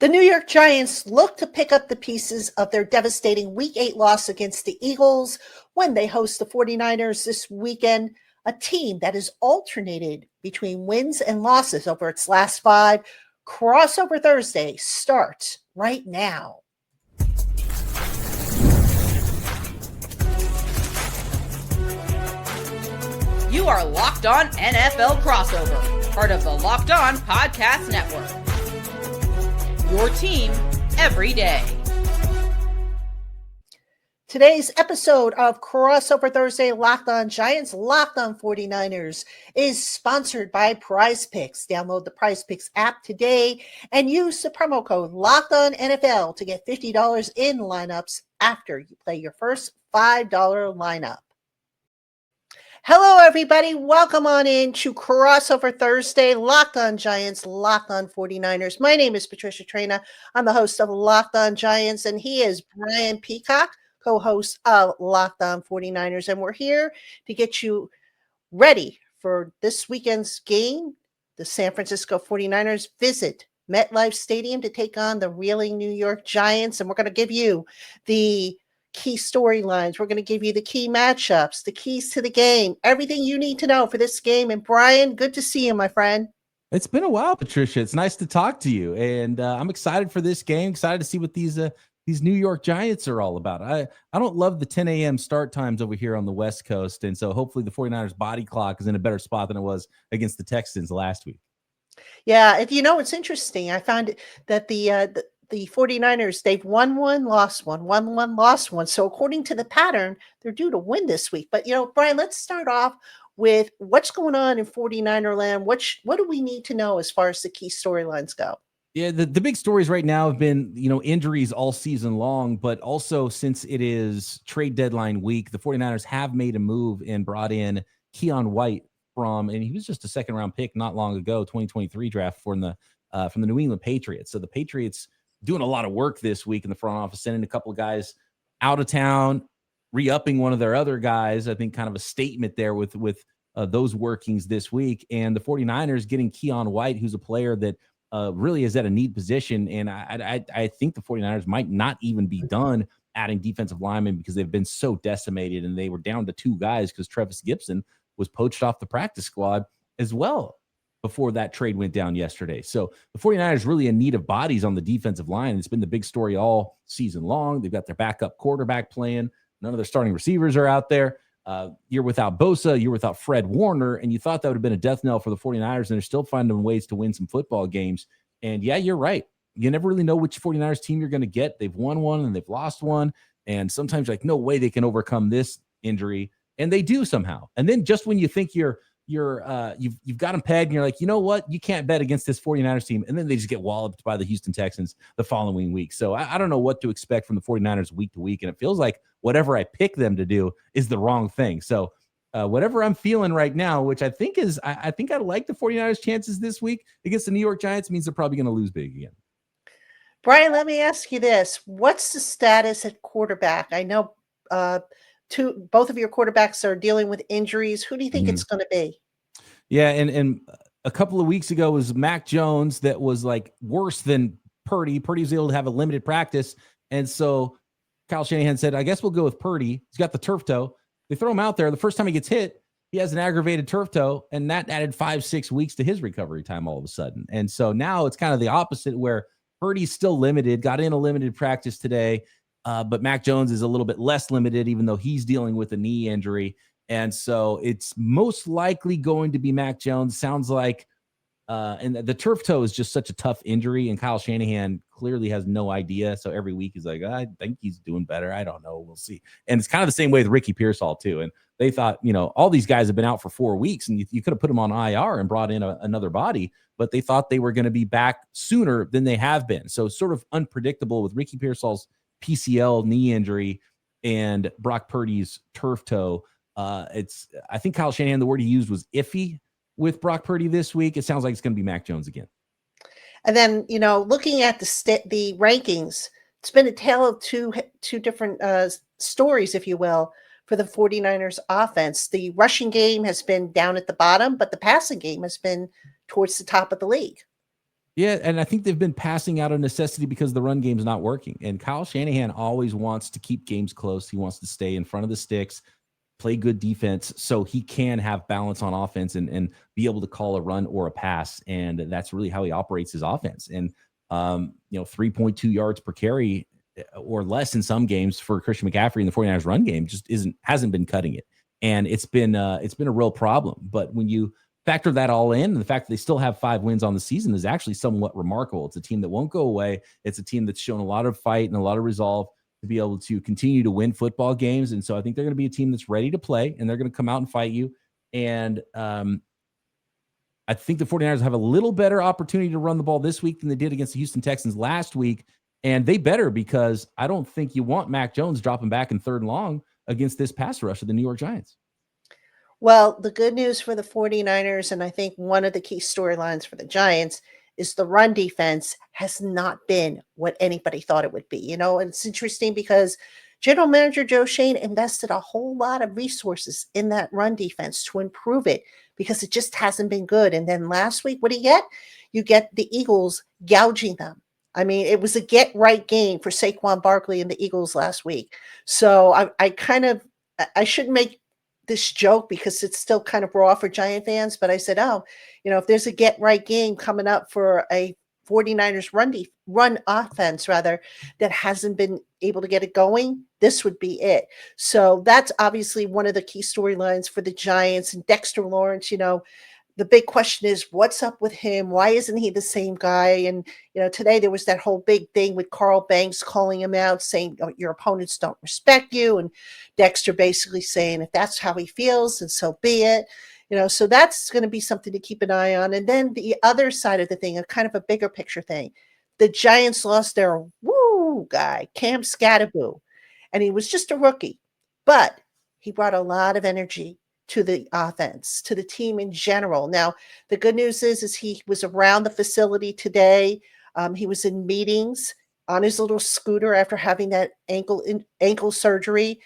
The New York Giants look to pick up the pieces of their devastating Week 8 loss against the Eagles when they host the 49ers this weekend, a team that has alternated between wins and losses over its last 5. Crossover Thursday starts right now. You are Locked On NFL Crossover, part of the Locked On Podcast Network. Your team every day. Today's episode of Crossover Thursday Locked On Giants, Locked On 49ers is sponsored by Prize Picks. Download the Prize Picks app today and use the promo code Locked On NFL to get $50 in lineups after you play your first $5 lineup. Hello, everybody. Welcome on in to Crossover Thursday, Locked On Giants, Locked On 49ers. My name is Patricia Traina. I'm the host of Locked On Giants, and he is Brian Peacock, co-host of Locked On 49ers. And we're here to get you ready for this weekend's game. The San Francisco 49ers visit MetLife Stadium to take on the reeling New York Giants. And we're going to give you the key storylines. We're going to give you the key matchups, the keys to the game, everything you need to know for this game. And Brian, good to see you, my friend. It's been a while, Patricia. It's nice to talk to you. And I'm excited for this game, excited to see what these New York Giants are all about. I don't love the 10 a.m. start times over here on the West Coast. And so hopefully the 49ers body clock is in a better spot than it was against the Texans last week. Yeah, it's interesting. I found that the 49ers, they've won one, lost one, won one, lost one. So according to the pattern, they're due to win this week. But, Brian, let's start off with what's going on in 49er land. What do we need to know as far as the key storylines go? Yeah, the big stories right now have been, injuries all season long, but also since it is trade deadline week, the 49ers have made a move and brought in Keon White and he was just a second round pick not long ago, 2023 draft from the New England Patriots. So the Patriots doing a lot of work this week in the front office, sending a couple of guys out of town, re-upping one of their other guys. I think kind of a statement there with those workings this week. And the 49ers getting Keon White, who's a player that really is at a need position. And I think the 49ers might not even be done adding defensive linemen because they've been so decimated, and they were down to 2 guys because Travis Gibson was poached off the practice squad as well before that trade went down yesterday. So the 49ers really in need of bodies on the defensive line. It's been the big story all season long. They've got their backup quarterback playing. None of their starting receivers are out there. You're without Bosa. You're without Fred Warner. And you thought that would have been a death knell for the 49ers, and they're still finding ways to win some football games. And yeah, you're right. You never really know which 49ers team you're going to get. They've won one and they've lost one. And sometimes you're like, no way they can overcome this injury. And they do somehow. And then just when you think you've got them pegged and you're like, you know what? You can't bet against this 49ers team. And then they just get walloped by the Houston Texans the following week. So I don't know what to expect from the 49ers week to week. And it feels like whatever I pick them to do is the wrong thing. So whatever I'm feeling right now, which I think is, I think I like the 49ers chances this week against the New York Giants, means they're probably going to lose big again. Brian, let me ask you this. What's the status at quarterback? I know both of your quarterbacks are dealing with injuries. Who do you think it's going to be? Yeah, and a couple of weeks ago was Mac Jones that was like worse than Purdy. Purdy was able to have a limited practice, and so Kyle Shanahan said, I guess we'll go with Purdy. He's got the turf toe. They throw him out there. The first time he gets hit, he has an aggravated turf toe, and that added 5-6 weeks to his recovery time all of a sudden. And so now it's kind of the opposite, where Purdy's still limited, got in a limited practice today, but Mac Jones is a little bit less limited, even though he's dealing with a knee injury. And so it's most likely going to be Mac Jones. Sounds like, and the turf toe is just such a tough injury, and Kyle Shanahan clearly has no idea. So every week he's like, I think he's doing better. I don't know. We'll see. And it's kind of the same way with Ricky Pearsall too. And they thought, all these guys have been out for 4 weeks, and you could have put them on IR and brought in another body, but they thought they were going to be back sooner than they have been. So sort of unpredictable with Ricky Pearsall's PCL knee injury and Brock Purdy's turf toe. I think Kyle Shanahan, the word he used was iffy with Brock Purdy this week. It sounds like it's going to be Mac Jones again. And then, looking at the rankings, it's been a tale of two different stories, if you will, for the 49ers offense. The rushing game has been down at the bottom, but the passing game has been towards the top of the league. Yeah, and I think they've been passing out of necessity because the run game's not working. And Kyle Shanahan always wants to keep games close. He wants to stay in front of the sticks, play good defense so he can have balance on offense and be able to call a run or a pass. And that's really how he operates his offense. And 3.2 yards per carry or less in some games for Christian McCaffrey in the 49ers run game just hasn't been cutting it. And it's been a real problem. But when you factor that all in, and the fact that they still have 5 wins on the season is actually somewhat remarkable. It's a team that won't go away. It's a team that's shown a lot of fight and a lot of resolve to be able to continue to win football games. And so I think they're going to be a team that's ready to play, and they're going to come out and fight you. And I think the 49ers have a little better opportunity to run the ball this week than they did against the Houston Texans last week. And they better, because I don't think you want Mac Jones dropping back in 3rd and long against this pass rush of the New York Giants. Well, the good news for the 49ers, and I think one of the key storylines for the Giants, is the run defense has not been what anybody thought it would be. And it's interesting because General Manager Joe Schoen invested a whole lot of resources in that run defense to improve it because it just hasn't been good. And then last week, what do you get? You get the Eagles gouging them. I mean, it was a get-right game for Saquon Barkley and the Eagles last week. So I shouldn't make this joke because it's still kind of raw for Giant fans, but I said, if there's a get-right game coming up for a 49ers run offense rather that hasn't been able to get it going, this would be it. So that's obviously one of the key storylines for the Giants. And Dexter Lawrence, the big question is, what's up with him? Why isn't he the same guy? And, today there was that whole big thing with Carl Banks calling him out, saying, your opponents don't respect you. And Dexter basically saying, if that's how he feels, then so be it. So that's going to be something to keep an eye on. And then the other side of the thing, a kind of a bigger picture thing, the Giants lost their guy, Cam Skattebo, and he was just a rookie, but he brought a lot of energy to the offense, to the team in general. Now, the good news is he was around the facility today. He was in meetings on his little scooter after having that ankle surgery.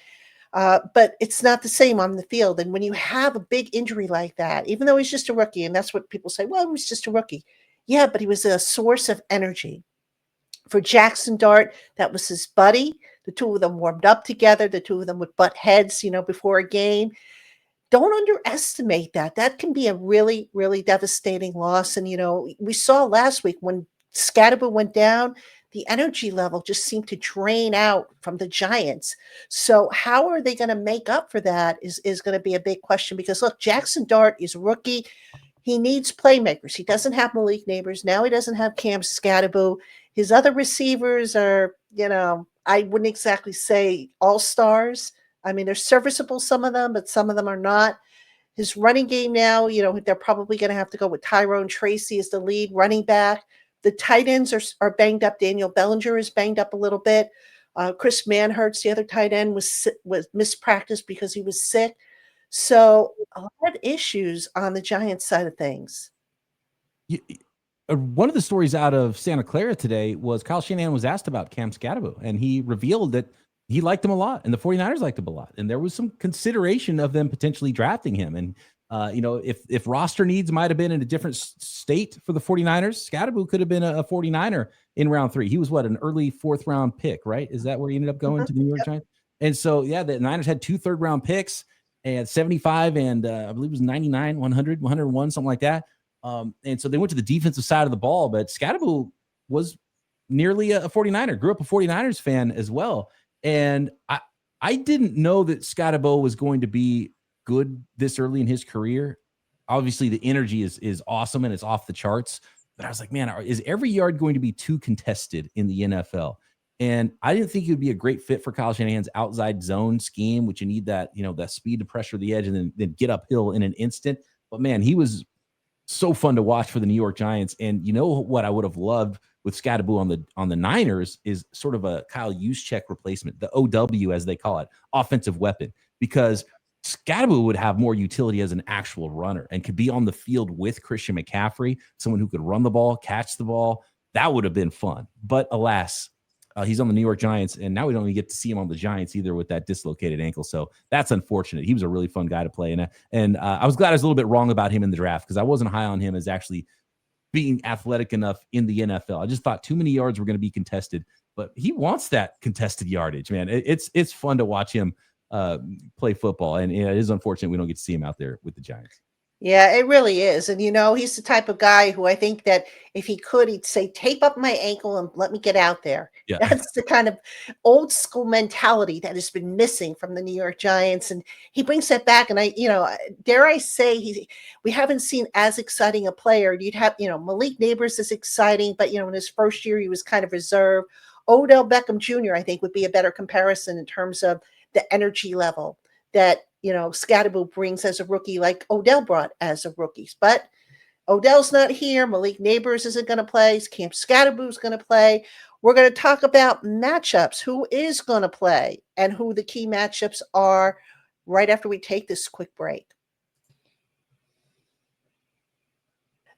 But it's not the same on the field. And when you have a big injury like that, even though he's just a rookie, and that's what people say, well, he was just a rookie. Yeah, but he was a source of energy. For Jackson Dart, that was his buddy. The two of them warmed up together. The two of them would butt heads, before a game. Don't underestimate that. That can be a really, really devastating loss. And, we saw last week when Skattebo went down, the energy level just seemed to drain out from the Giants. So how are they going to make up for that is going to be a big question, because look, Jackson Dart is a rookie. He needs playmakers. He doesn't have Malik Neighbors. Now he doesn't have Cam Skattebo. His other receivers are, I wouldn't exactly say all-stars. I mean, they're serviceable, some of them, but some of them are not. His running game now, they're probably going to have to go with Tyrone Tracy as the lead running back. The tight ends are banged up. Daniel Bellinger is banged up a little bit. Chris Manhertz, the other tight end, was mispracticed because he was sick. So a lot of issues on the Giants side of things. One of the stories out of Santa Clara today was Kyle Shanahan was asked about Cam Skattebo, and he revealed that he liked him a lot, and the 49ers liked him a lot. And there was some consideration of them potentially drafting him. And, if roster needs might have been in a different state for the 49ers, Skattebo could have been a 49er in round 3. He was an early 4th round pick, right? Is that where he ended up going to the New York Giants? And so, the Niners had 2 3rd round picks, and 75 and I believe it was 99, 100, 101, something like that. And so they went to the defensive side of the ball, but Skattebo was nearly a 49er, grew up a 49ers fan as well. And I didn't know that Skattebo was going to be good this early in his career. Obviously, the energy is awesome and it's off the charts. But I was like, man, is every yard going to be too contested in the NFL? And I didn't think it would be a great fit for Kyle Shanahan's outside zone scheme, which you need that, that speed to pressure the edge and then get uphill in an instant. But man, he was so fun to watch for the New York Giants. And what I would have loved with Skattebo on the Niners is sort of a Kyle Juszczyk replacement, the OW as they call it, offensive weapon, because Skattebo would have more utility as an actual runner and could be on the field with Christian McCaffrey, someone who could run the ball, catch the ball. That would have been fun. But alas, he's on the New York Giants, and now we don't even get to see him on the Giants either with that dislocated ankle. So that's unfortunate. He was a really fun guy to play. And I was glad I was a little bit wrong about him in the draft, because I wasn't high on him as actually being athletic enough in the NFL. I just thought too many yards were going to be contested, but he wants that contested yardage, man. It's fun to watch him play football, and it is unfortunate we don't get to see him out there with the Giants. Yeah, it really is. And, he's the type of guy who I think that if he could, he'd say, tape up my ankle and let me get out there. Yeah. That's the kind of old school mentality that has been missing from the New York Giants. And he brings that back. And dare I say, we haven't seen as exciting a player. You'd have, Malik Neighbors is exciting, but, in his first year, he was kind of reserved. Odell Beckham Jr., I think, would be a better comparison in terms of the energy level that Skattebo brings as a rookie, like Odell brought as a rookie. But Odell's not here. Malik Neighbors isn't going to play. Cam Skattebo is going to play. We're going to talk about matchups, who is going to play, and who the key matchups are right after we take this quick break.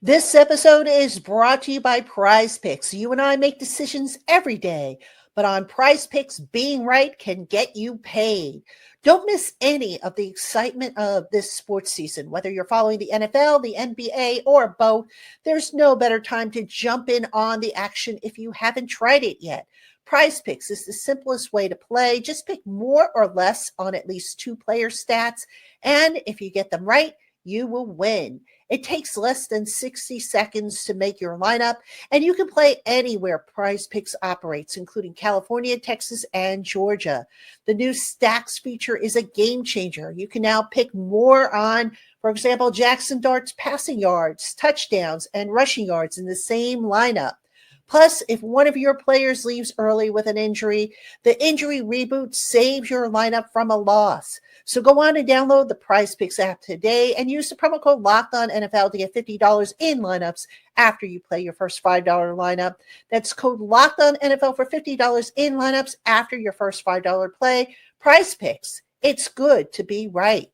This episode is brought to you by Prize Picks. You and I make decisions every day, but on Prize Picks, being right can get you paid. Don't miss any of the excitement of this sports season. Whether you're following the NFL, the NBA, or both, there's no better time to jump in on the action if you haven't tried it yet. Prize Picks is the simplest way to play. Just pick more or less on at least 2 player stats, and if you get them right, you will win. It takes less than 60 seconds to make your lineup, and you can play anywhere Prize Picks operates, including California, Texas, and Georgia. The new Stacks feature is a game changer. You can now pick more on, for example, Jackson Dart's passing yards, touchdowns, and rushing yards in the same lineup. Plus, if one of your players leaves early with an injury, the injury reboot saves your lineup from a loss. So go on and download the Prize Picks app today and use the promo code LOCKEDONNFL to get $50 in lineups after you play your first $5 lineup. That's code LOCKEDONNFL for $50 in lineups after your first $5 play. Prize Picks. It's good to be right.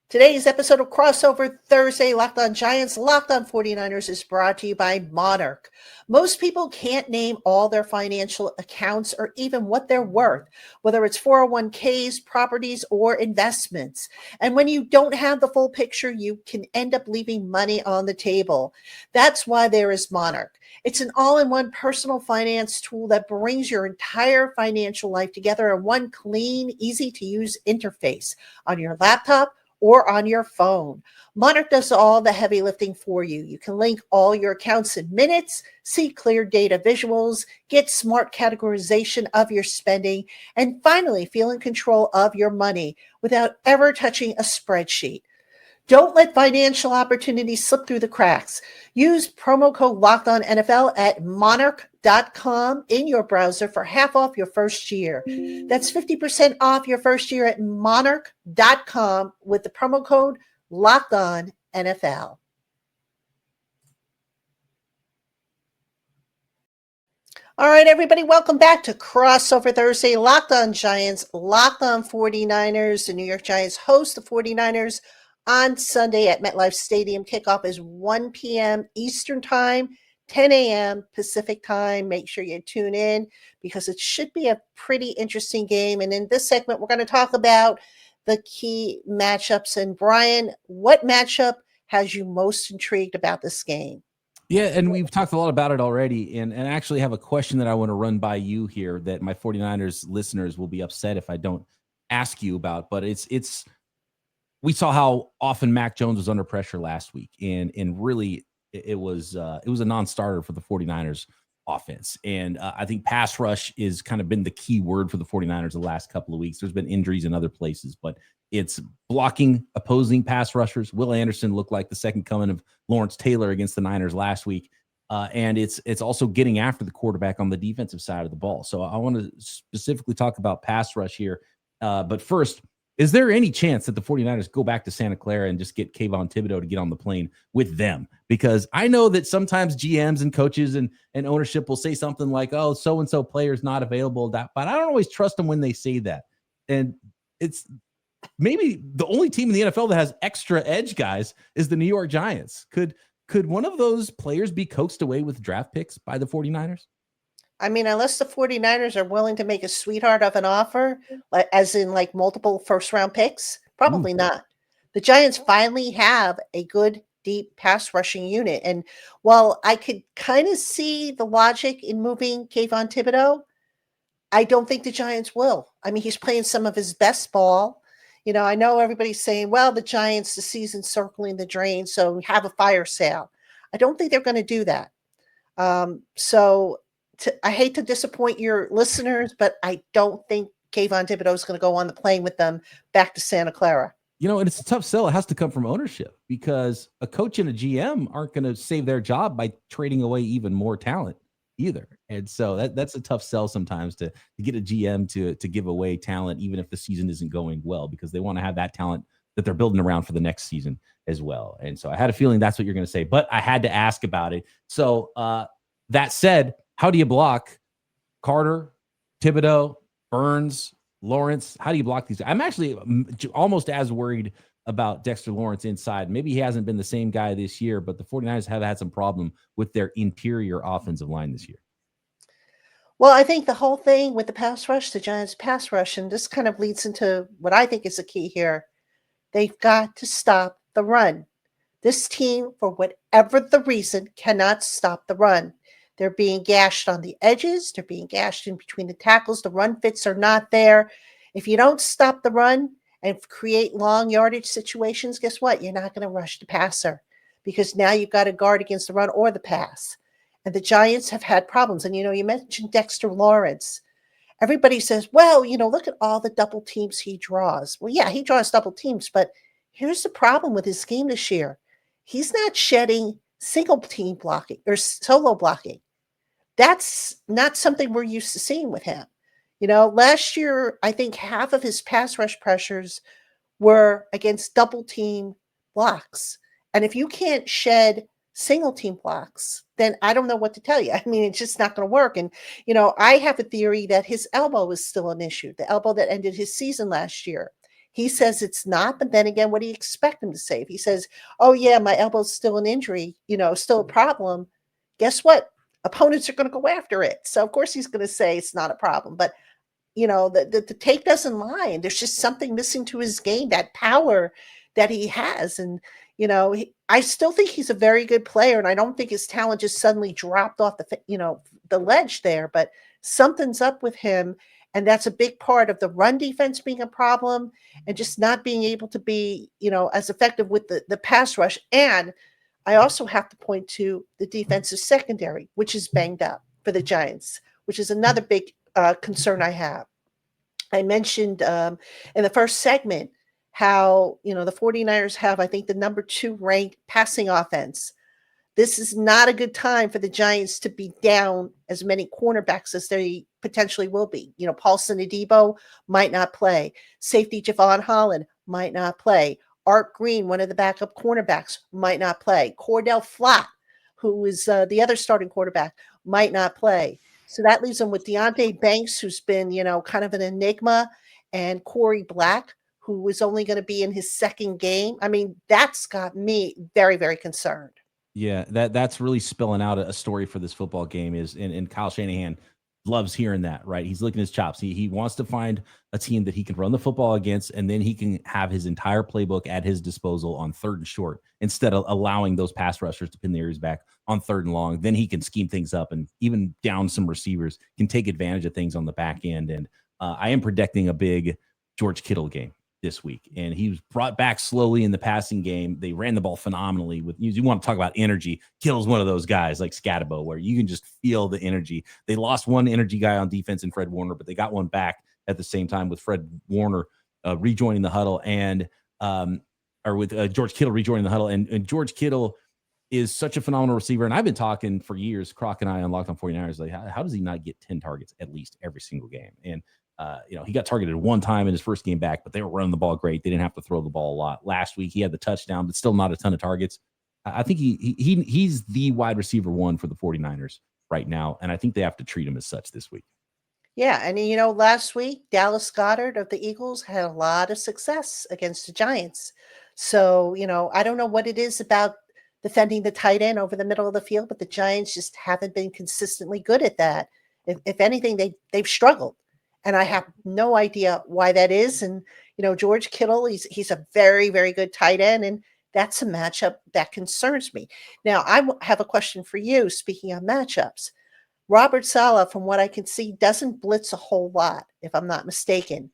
Today's episode of Crossover Thursday, Locked On Giants, Locked On 49ers is brought to you by Monarch. Most people can't name all their financial accounts or even what they're worth, whether it's 401ks, properties, or investments. And when you don't have the full picture, you can end up leaving money on the table. That's why there is Monarch. It's an all-in-one personal finance tool that brings your entire financial life together in one clean, easy-to-use interface on your laptop or on your phone. Monarch does all the heavy lifting for you. You can link all your accounts in minutes, see clear data visuals, get smart categorization of your spending, and finally feel in control of your money without ever touching a spreadsheet. Don't let financial opportunities slip through the cracks. Use promo code LOCKEDONNFL at monarch.com in your browser for half off your first year. That's 50% off your first year at monarch.com with the promo code LOCKEDONNFL. All right, everybody, welcome back to Crossover Thursday, Locked On Giants, Locked On 49ers. The New York Giants host the 49ers on Sunday at MetLife Stadium. Kickoff is 1 p.m. Eastern Time, 10 a.m. Pacific Time. Make sure you tune in because it should be a pretty interesting game. And in this segment, we're going to talk about the key matchups. And Brian, what matchup has you most intrigued about this game? Yeah, and we've talked a lot about it already. And I actually have a question that I want to run by you here that my 49ers listeners will be upset if I don't ask you about. But it's we saw how often Mac Jones was under pressure last week, and really it was a non-starter for the 49ers offense. And I think pass rush is kind of been the key word for the 49ers the last couple of weeks. There's been injuries in other places, but it's blocking opposing pass rushers. Will Anderson looked like the second coming of Lawrence Taylor against the Niners last week. And it's also getting after the quarterback on the defensive side of the ball. So I want to specifically talk about pass rush here. But first, is there any chance that the 49ers go back to Santa Clara and just get Kayvon Thibodeau to get on the plane with them? Because I know that sometimes GMs and coaches and ownership will say something like, oh, so-and-so player's not available. But I don't always trust them when they say that. And it's maybe the only team in the NFL that has extra edge guys is the New York Giants. Could one of those players be coaxed away with draft picks by the 49ers? I mean, unless the 49ers are willing to make a sweetheart of an offer, as in like multiple first-round picks, probably not. The Giants finally have a good deep pass rushing unit. And while I could kind of see the logic in moving Kayvon Thibodeau, I don't think the Giants will. I mean, he's playing some of his best ball. I know everybody's saying, well, the Giants, the season's circling the drain, so have a fire sale. I don't think they're going to do that. I hate to disappoint your listeners, but I don't think Kayvon Thibodeau is going to go on the plane with them back to Santa Clara. And it's a tough sell. It has to come from ownership, because a coach and a GM aren't going to save their job by trading away even more talent either. And so that's a tough sell sometimes to get a GM to give away talent, even if the season isn't going well, because they want to have that talent that they're building around for the next season as well. And so I had a feeling that's what you're going to say, but I had to ask about it. So that said, how do you block Carter, Thibodeau, Burns, Lawrence? How do you block these? I'm actually almost as worried about Dexter Lawrence inside. Maybe he hasn't been the same guy this year, but the 49ers have had some problem with their interior offensive line this year. Well, I think the whole thing with the pass rush, the Giants pass rush, and this kind of leads into what I think is the key here. They've got to stop the run. This team, for whatever the reason, cannot stop the run. They're being gashed on the edges. They're being gashed in between the tackles. The run fits are not there. If you don't stop the run and create long yardage situations, guess what? You're not going to rush the passer, because now you've got to guard against the run or the pass. And the Giants have had problems. And, you mentioned Dexter Lawrence. Everybody says, well, look at all the double teams he draws. Well, yeah, he draws double teams, but here's the problem with his game this year. He's not shedding single team blocking or solo blocking. That's not something we're used to seeing with him. Last year, I think half of his pass rush pressures were against double team blocks. And if you can't shed single team blocks, then I don't know what to tell you. I mean, it's just not going to work. And, I have a theory that his elbow is still an issue, the elbow that ended his season last year. He says it's not, but then again, what do you expect him to say? If he says, oh yeah, my elbow's still an injury, still a problem, guess what? Opponents are going to go after it. So of course he's going to say it's not a problem, but the tape doesn't lie. And there's just something missing to his game, that power that he has. And, I still think he's a very good player. And I don't think his talent just suddenly dropped off the ledge there, but something's up with him. And that's a big part of the run defense being a problem and just not being able to be, as effective with the pass rush. And I also have to point to the defensive secondary, which is banged up for the Giants, which is another big concern I have. I mentioned in the first segment how, the 49ers have, I think, the number 2 ranked passing offense. This is not a good time for the Giants to be down as many cornerbacks as they potentially will be. Paulson Adebo might not play. Safety Javon Holland might not play. Art Green, one of the backup cornerbacks, might not play. Cordell Flott, who is the other starting quarterback, might not play. So that leaves them with Deonte Banks, who's been, kind of an enigma, and Corey Black, who is only going to be in his second game. I mean, that's got me very, very concerned. Yeah, that's really spelling out a story for this football game and Kyle Shanahan loves hearing that, right? He's licking his chops. He wants to find a team that he can run the football against, and then he can have his entire playbook at his disposal on 3rd and short instead of allowing those pass rushers to pin their ears back on 3rd and long. Then he can scheme things up and even down some receivers, can take advantage of things on the back end. And I am predicting a big George Kittle game this week, and he was brought back slowly in the passing game. They ran the ball phenomenally. With you want to talk about energy, Kittle's one of those guys like Skattebo where you can just feel the energy. They lost one energy guy on defense in Fred Warner, but they got one back at the same time with Fred Warner rejoining the huddle and with George Kittle rejoining the huddle. And George Kittle is such a phenomenal receiver. And I've been talking for years, Croc and I on Locked On 49ers, like how does he not get 10 targets at least every single game? And he got targeted one time in his first game back, but they were running the ball great. They didn't have to throw the ball a lot. Last week, he had the touchdown, but still not a ton of targets. I think he's the wide receiver 1 for the 49ers right now, and I think they have to treat him as such this week. Yeah, and last week, Dallas Goedert of the Eagles had a lot of success against the Giants. So, I don't know what it is about defending the tight end over the middle of the field, but the Giants just haven't been consistently good at that. If anything, they've struggled. And I have no idea why that is. And, George Kittle, he's a very, very good tight end. And That's a matchup that concerns me. Now, have a question for you. Speaking of matchups, Robert Saleh, from what I can see, doesn't blitz a whole lot, if I'm not mistaken.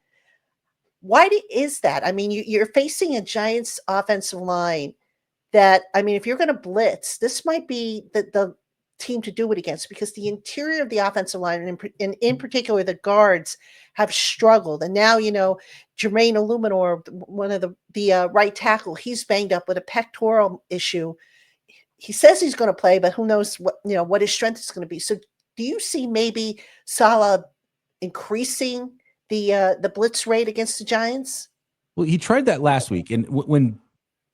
Why is that? I mean, you're facing a Giants offensive line that, I mean, if you're going to blitz, this might be the team to do it against, because the interior of the offensive line, and in particular the guards, have struggled. And now, Jermaine Illuminor, one of the right tackle, he's banged up with a pectoral issue. He says he's going to play, but who knows what his strength is going to be. So do you see maybe Saleh increasing the blitz rate against the Giants? Well, he tried that last week, and when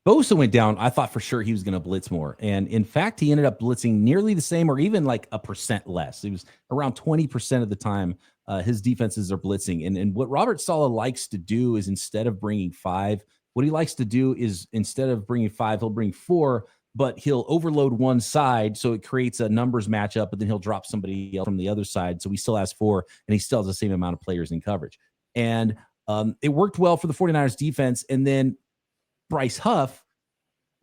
Bosa went down, I thought for sure he was going to blitz more. And in fact, he ended up blitzing nearly the same, or even like 1% less. It was around 20% of the time his defenses are blitzing. And what Robert Saleh likes to do is, instead of bringing 5, what he likes to do is, instead of bringing 5, he'll bring 4, but he'll overload one side. So it creates a numbers matchup, but then he'll drop somebody else from the other side. So he still has 4, and he still has the same amount of players in coverage. And it worked well for the 49ers defense. And then Bryce Huff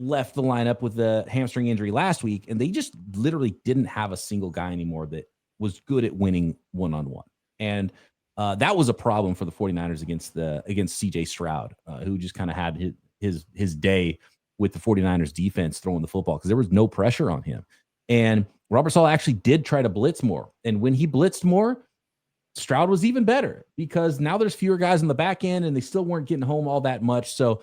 left the lineup with the hamstring injury last week, and they just literally didn't have a single guy anymore that was good at winning one-on-one. And that was a problem for the 49ers against CJ Stroud, who just kind of had his day with the 49ers defense throwing the football, because there was no pressure on him. And Robert Saleh actually did try to blitz more. And when he blitzed more, Stroud was even better, because now there's fewer guys in the back end, and they still weren't getting home all that much. So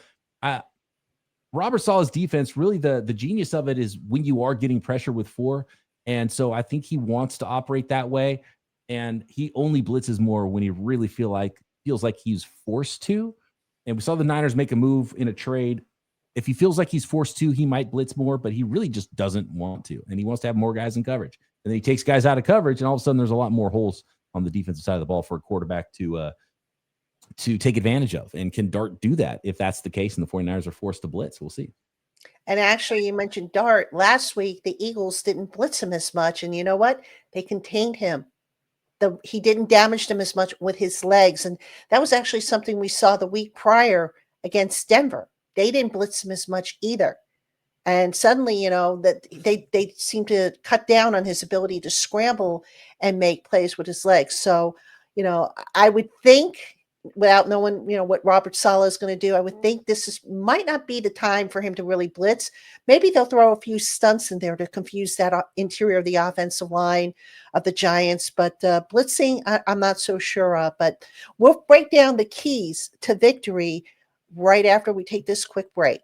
Robert Saleh's defense, really the genius of it is when you are getting pressure with 4. And so I think he wants to operate that way. And he only blitzes more when he really feels like he's forced to. And we saw the Niners make a move in a trade. If he feels like he's forced to, he might blitz more, but he really just doesn't want to. And he wants to have more guys in coverage. And then he takes guys out of coverage, and all of a sudden there's a lot more holes on the defensive side of the ball for a quarterback to take advantage of. And can Dart do that? If that's the case and the 49ers are forced to blitz, we'll see. And actually, you mentioned Dart. Last week, the Eagles didn't blitz him as much. And you know what? They contained him. He didn't damage them as much with his legs. And that was actually something we saw the week prior against Denver. They didn't blitz him as much either. And suddenly, that they seem to cut down on his ability to scramble and make plays with his legs. So, I would think, without knowing, what Robert Saleh is going to do, I would think might not be the time for him to really blitz. Maybe they'll throw a few stunts in there to confuse that interior of the offensive line of the Giants. But blitzing, I'm not so sure of. But we'll break down the keys to victory right after we take this quick break.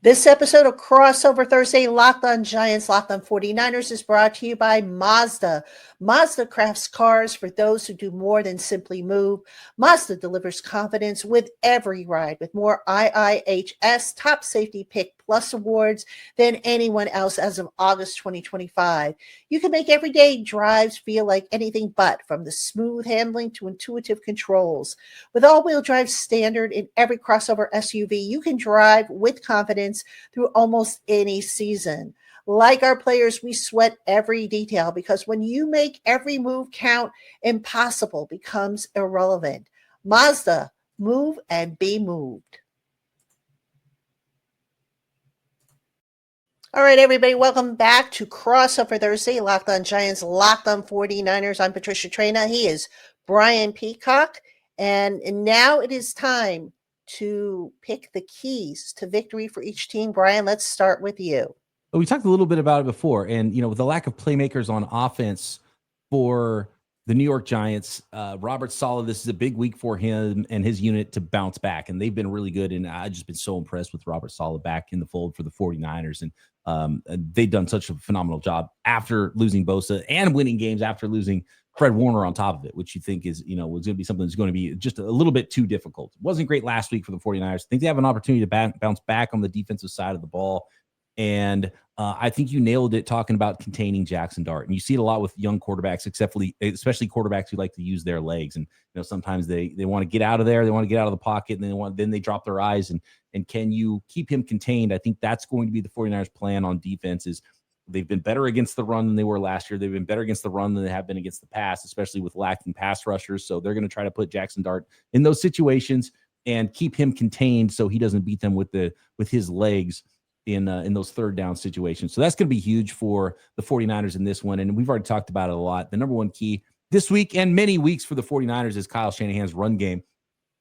This episode of Crossover Thursday, Locked on Giants, Locked on 49ers, is brought to you by Mazda. Mazda crafts cars for those who do more than simply move. Mazda delivers confidence with every ride, with more IIHS Top Safety Pick Plus awards than anyone else as of August 2025. You can make everyday drives feel like anything but, from the smooth handling to intuitive controls. With all-wheel drive standard in every crossover SUV, you can drive with confidence through almost any season. Like our players, we sweat every detail, because when you make every move count, impossible becomes irrelevant. Mazda, move and be moved. All right, everybody, welcome back to Crossover Thursday, Locked on Giants, Locked on 49ers. I'm Patricia Traina. He is Brian Peacock. And now it is time to pick the keys to victory for each team. Brian, let's start with you. We talked a little bit about it before, and with the lack of playmakers on offense for the New York Giants, Robert Saleh, this is a big week for him and his unit to bounce back, and they've been really good. And I've just been so impressed with Robert Saleh back in the fold for the 49ers, and they've done such a phenomenal job after losing Bosa and winning games after losing Fred Warner on top of it, which you think is, was going to be something that's going to be just a little bit too difficult. It wasn't great last week for the 49ers. I think they have an opportunity to bounce back on the defensive side of the ball. And I think you nailed it talking about containing Jackson Dart. And you see it a lot with young quarterbacks, especially quarterbacks who like to use their legs. And sometimes they want to get out of there, they want to get out of the pocket, and then they drop their eyes. And can you keep him contained? I think that's going to be the 49ers plan on defense. Is they've been better against the run than they were last year. They've been better against the run than they have been against the pass, especially with lacking pass rushers. So they're going to try to put Jackson Dart in those situations. and keep him contained so he doesn't beat them with his legs in those third down situations. So that's going to be huge for the 49ers in this one. And we've already talked about it a lot. The number one key this week and many weeks for the 49ers is Kyle Shanahan's run game.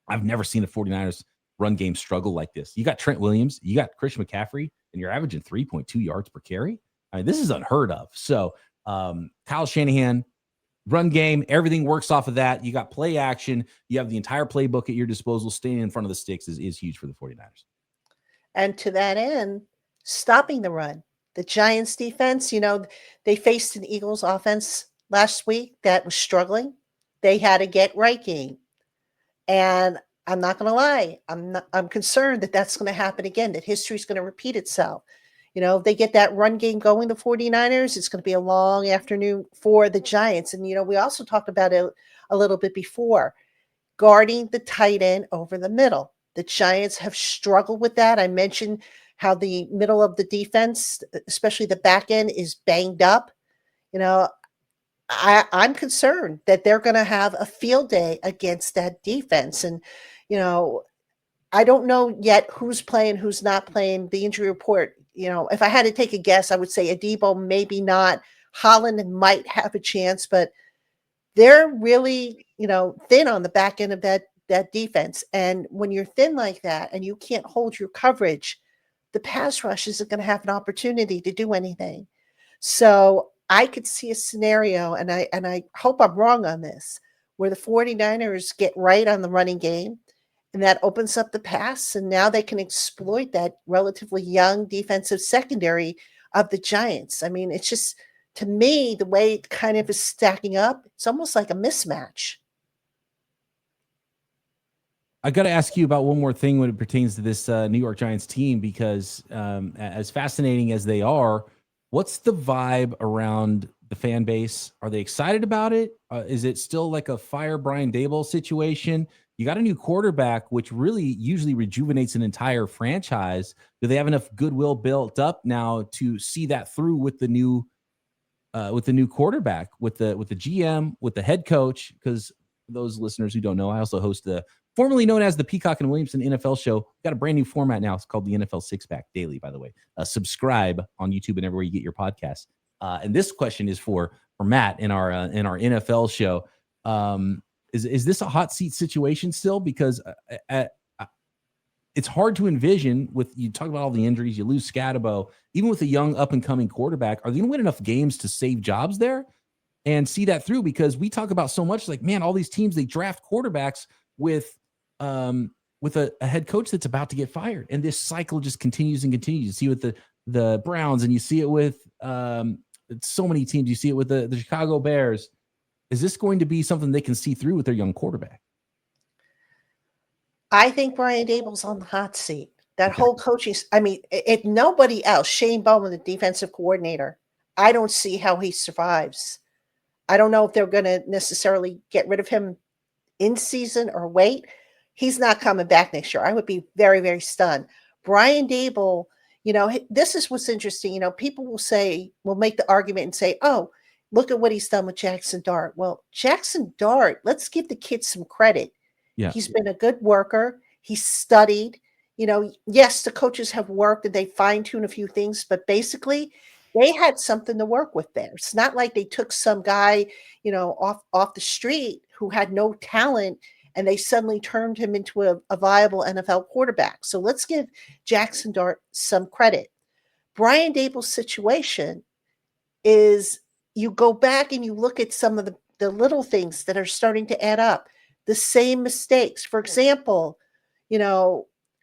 I've never seen the 49ers run game struggle like this. You got Trent Williams, you got Christian McCaffrey, and you're averaging 3.2 yards per carry. I mean, this is unheard of. So Kyle Shanahan, run game, everything works off of that. You got play action. You have the entire playbook at your disposal. Staying in front of the sticks is huge for the 49ers. And to that end, stopping the run. The Giants defense, they faced an Eagles offense last week that was struggling. They had a get right game. And I'm not going to lie. I'm concerned that that's going to happen again, that history is going to repeat itself. If they get that run game going, the 49ers, it's going to be a long afternoon for the Giants. And, we also talked about it a little bit before, guarding the tight end over the middle. The Giants have struggled with that. I mentioned how the middle of the defense, especially the back end, is banged up. I'm concerned that they're going to have a field day against that defense. And, I don't know yet who's playing, who's not playing. The injury report, if I had to take a guess, I would say Adebo, maybe not. Holland might have a chance, but they're really, thin on the back end of that defense. And when you're thin like that and you can't hold your coverage, the pass rush isn't going to have an opportunity to do anything. So I could see a scenario, and I hope I'm wrong on this, where the 49ers get right on the running game, and that opens up the pass, and now they can exploit that relatively young defensive secondary of the Giants. I mean, it's just, to me, the way it kind of is stacking up, it's almost like a mismatch. I got to ask you about one more thing when it pertains to this New York Giants team, because as fascinating as they are, what's the vibe around the fan base? Are they excited about it? Is it still like a fire Brian Daboll situation? You got a new quarterback, which really usually rejuvenates an entire franchise. Do they have enough goodwill built up now to see that through with the new quarterback, with the GM, with the head coach? Because for those listeners who don't know, I also host the formerly known as the Peacock and Williamson NFL show. Got a brand new format now. It's called the NFL Six Pack Daily, by the way. Subscribe on YouTube and everywhere you get your podcasts. And this question is for Matt in our NFL show. Is this a hot seat situation still? Because it's hard to envision, with, you talk about all the injuries, you lose Skattebo, even with a young up and coming quarterback, are they going to win enough games to save jobs there and see that through? Because we talk about so much, like, man, all these teams, they draft quarterbacks with a head coach that's about to get fired, and this cycle just continues and continues. You see it with the Browns, and you see it with so many teams. You see it with the Chicago Bears. Is this going to be something they can see through with their young quarterback? I think Brian Daboll's on the hot seat. That whole coaching, if nobody else, Shane Bowman, the defensive coordinator, I don't see how he survives. I don't know if they're going to necessarily get rid of him in season or wait. He's not coming back next year. I would be very, very stunned. Brian Daboll, this is what's interesting. People will make the argument and say, oh, look at what he's done with Jackson Dart. Well, Jackson Dart, let's give the kid some credit. Yeah. He's been a good worker. He's studied. Yes, the coaches have worked and they fine-tune a few things, but basically they had something to work with there. It's not like they took some guy, off the street who had no talent and they suddenly turned him into a viable NFL quarterback. So let's give Jackson Dart some credit. Brian Daboll's situation is, you go back and you look at some of the little things that are starting to add up. The same mistakes. For example,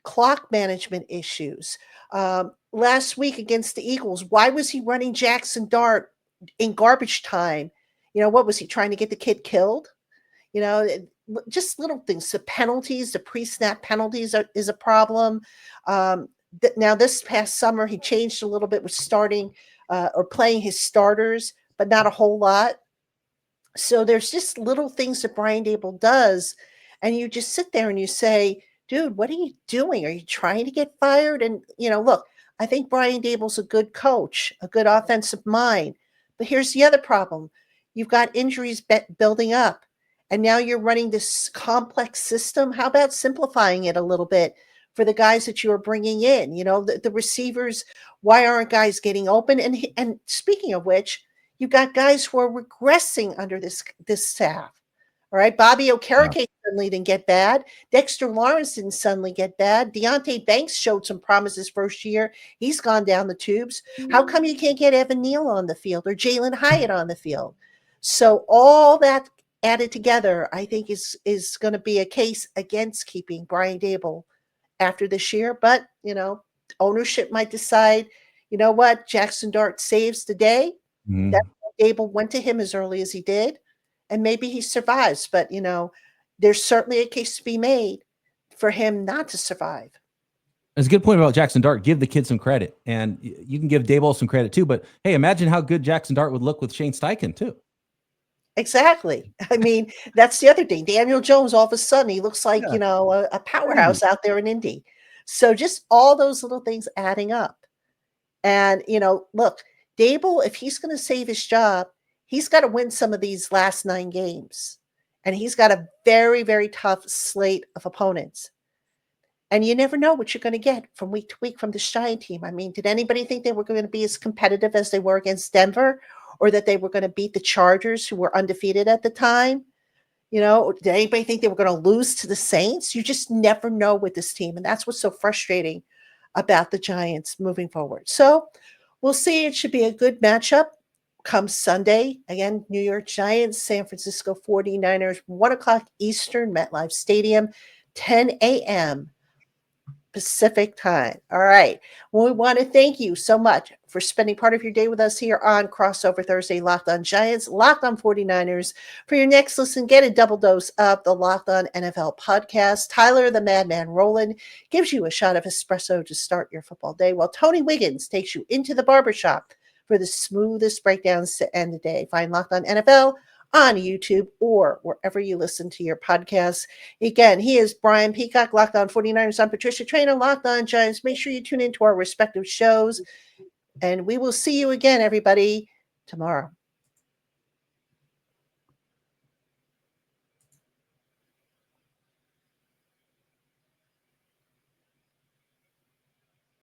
clock management issues. Last week against the Eagles, why was he running Jackson Dart in garbage time? What was he trying to get the kid killed? Just little things. The penalties, the pre-snap penalties is a problem. Now, this past summer, he changed a little bit with starting or playing his starters, but not a whole lot. So there's just little things that Brian Daboll does, and you just sit there and you say, dude, what are you doing? Are you trying to get fired? And, look, I think Brian Daboll's a good coach, a good offensive mind. But here's the other problem. You've got injuries building up. and now you're running this complex system. How about simplifying it a little bit for the guys that you are bringing in? You know, the receivers, why aren't guys getting open? And speaking of which, you've got guys who are regressing under this staff. All right, Bobby Okereke suddenly didn't get bad. Dexter Lawrence didn't suddenly get bad. Deontay Banks showed some promise his first year. He's gone down the tubes. How come you can't get Evan Neal on the field or Jalen Hyatt on the field? So all that added together, I think is going to be a case against keeping Brian Daboll after this year. But, you know, ownership might decide, you know what, Jackson Dart saves the day. That's why Daboll went to him as early as he did. And maybe he survives. But, you know, there's certainly a case to be made for him not to survive. That's a good point about Jackson Dart. Give the kid some credit. And you can give Daboll some credit too. But, hey, imagine how good Jackson Dart would look with Shane Steichen too. Exactly. I mean, that's the other thing. Daniel Jones, all of a sudden, he looks like, you know, a powerhouse out there in Indy. So just all those little things adding up. And, you know, look, Daboll, if he's going to save his job, he's got to win some of these last 9 games. And he's got a very, very tough slate of opponents. And you never know what you're going to get from week to week from this Giant team. I mean, did anybody think they were going to be as competitive as they were against Denver, or that they were going to beat the Chargers, who were undefeated at the time? You know, did anybody think they were going to lose to the Saints? You just never know with this team. And that's what's so frustrating about the Giants moving forward. So we'll see. It should be a good matchup come Sunday. Again, New York Giants, San Francisco 49ers, 1 o'clock Eastern, MetLife Stadium, 10 a.m. Pacific time. All right. Well, we want to thank you so much for spending part of your day with us here on Crossover Thursday, Locked On Giants, Locked On 49ers. For your next listen, get a double dose of the Locked On NFL podcast. Tyler, the Madman Rowland, gives you a shot of espresso to start your football day, while Tony Wiggins takes you into the barbershop for the smoothest breakdowns to end the day. Find Locked On NFL on YouTube or wherever you listen to your podcasts. Again, he is Brian Peacock, Locked On 49ers. I'm Patricia Traina, Locked On Giants. Make sure you tune into our respective shows, and we will see you again, everybody, tomorrow.